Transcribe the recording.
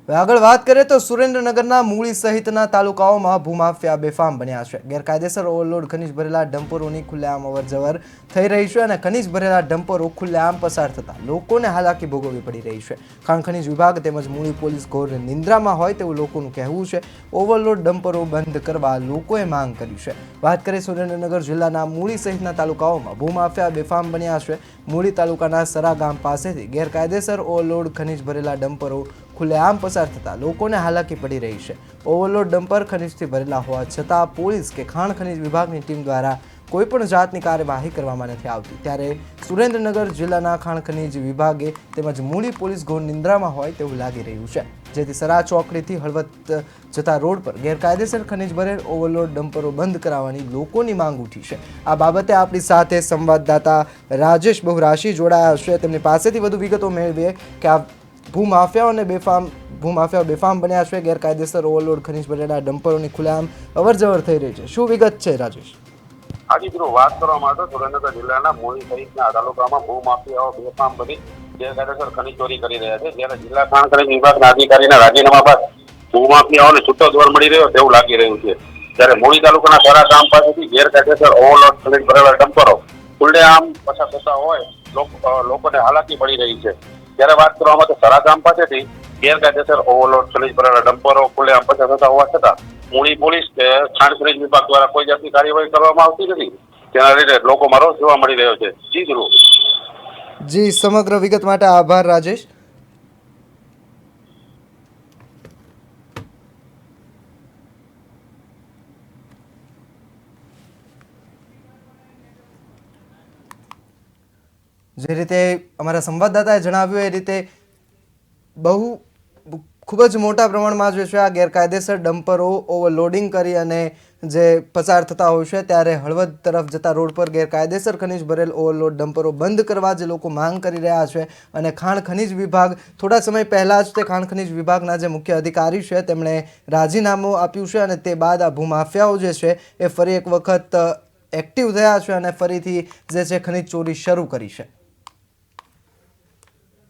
આગળ વાત કરીએ તો સુરેન્દ્રનગરના મૂળી સહિતના તાલુકાઓમાં ભૂમાફિયા બેફામ બન્યા છે। ગેરકાયદેસર ઓવરલોડ ખનીજ ભરેલા ડમ્પરોની ખુલ્લેઆમ અવરજવર થઈ રહી છે અને ખનીજ ભરેલા ડમ્પરો ખુલ્લેઆમ પસાર થતા લોકોને હાલાકી ભોગવવી પડી રહી છે। ખાણ ખનીજ વિભાગ તેમજ મૂળી પોલીસ ઘોર નિંદ્રામાં હોય તેવું લોકોનું કહેવું છે। ઓવરલોડ ડમ્પરો બંધ કરવા લોકોએ માંગ કરી છે। વાત કરીએ સુરેન્દ્રનગર જિલ્લાના મૂળી સહિતના તાલુકાઓમાં ભૂમાફિયા બેફામ બન્યા છે। મૂળી તાલુકાના સરા ગામ પાસેથી ગેરકાયદેસર ઓવરલોડ ખનીજ ભરેલા ડમ્પરો ખુલ્લેઆમ પસાર થતા લોકોને હાલાકી પડી રહી છે। ઓવરલોડ ડમ્પર ખનીજથી ભરેલા હોવા છતાં પોલીસ કે ખાણ ખનીજ વિભાગની ટીમ દ્વારા કોઈપણ જાતની કાર્યવાહી કરવામાં નથી આવતી। ત્યારે સુરેન્દ્રનગર જિલ્લાના ખાણ ખનીજ વિભાગે તેમજ મૂળી પોલીસ ઘોર નિંદ્રામાં હોય તેવું લાગી રહ્યું છે, જેથી સરા ચોકડીથી હળવદ જતા રોડ પર ગેરકાયદેસર ખનીજ ભરેલ ઓવરલોડ ડમ્પરો બંધ કરાવવાની લોકોની માંગ ઉઠી છે। આ બાબતે આપણી સાથે સંવાદદાતા રાજેશ બહુરાશી જોડાયા છે। તેમની પાસેથી વધુ વિગતો મેળવીએ કે આ ભૂમાફિયાઓ બેફામ બન્યા છે। ગેરકાયદેસર ઓવરલોડ ખનીજ ભરેલા ડમ્પરોની ખુલ્લેઆમ અવરજવર થઈ રહી છે। શું વિગત છે રાજેશ? આજે મિત્રો વાત કરવામાં આવે તો સુરેન્દ્રનગર જિલ્લાના મૂળી સહિતના તાલુકામાં ભૂમાફિયાઓ બેફામ બની ગેરકાયદેસર ખનીજ ચોરી કરી રહ્યા છે। જ્યારે જિલ્લા ખાણ ખનીજ વિભાગના અધિકારીના રાજીનામા બાદ ભૂમાફિયાઓને છૂટો દોર મળી રહ્યો તેવું લાગી રહ્યું છે। ત્યારે મૂળી તાલુકાના સરા ગામ પાસેથી ગેરકાયદેસર ઓવરલોડ ખનીજ ભરેલા ડમ્પરો ખુલ્લેઆમ પસાર થતા હોય લોકોને હાલાકી પડી રહી છે। ત્યારે વાત કરવામાં આવે તો સરા ગામ પાસેથી ગેરકાયદેસર ઓવરલોડ ખનીજ ભરેલા ડમ્પરો ખુલ્લેઆમ પસાર થતા હોવા છતાં મૂળી પોલીસ કે ખાણ ખનીજ વિભાગ દ્વારા કોઈ જાતની કાર્યવાહી કરવામાં આવતી નથી। તેના લીધે લોકોમાં રોષ જોવા મળી રહ્યો છે। જી ધ્રુવ। જી, સમગ્ર વિગત માટે આભાર રાજેશ। જે રીતે અમારા સંવાદદાતાએ જણાવ્યું એ રીતે ખૂબ જ મોટા પ્રમાણમાં જે છે આ ગેરકાયદેસર ડમ્પરો ઓવરલોડિંગ કરી અને જે પસાર થતા હોય છે, ત્યારે હળવદ તરફ જતા રોડ પર ગેરકાયદેસર ખનીજ ભરેલ ઓવરલોડ ડમ્પરો બંધ કરવા જે લોકો માંગ કરી રહ્યા છે। અને ખાણ ખનીજ વિભાગ થોડા સમય પહેલાં જ તે ખાણ ખનીજ વિભાગના જે મુખ્ય અધિકારી છે તેમણે રાજીનામું આપ્યું છે અને તે બાદ આ ભૂમાફિયાઓ જે છે એ ફરી એક વખત એક્ટિવ થયા છે અને ફરીથી જે છે ખનીજ ચોરી શરૂ કરી છે।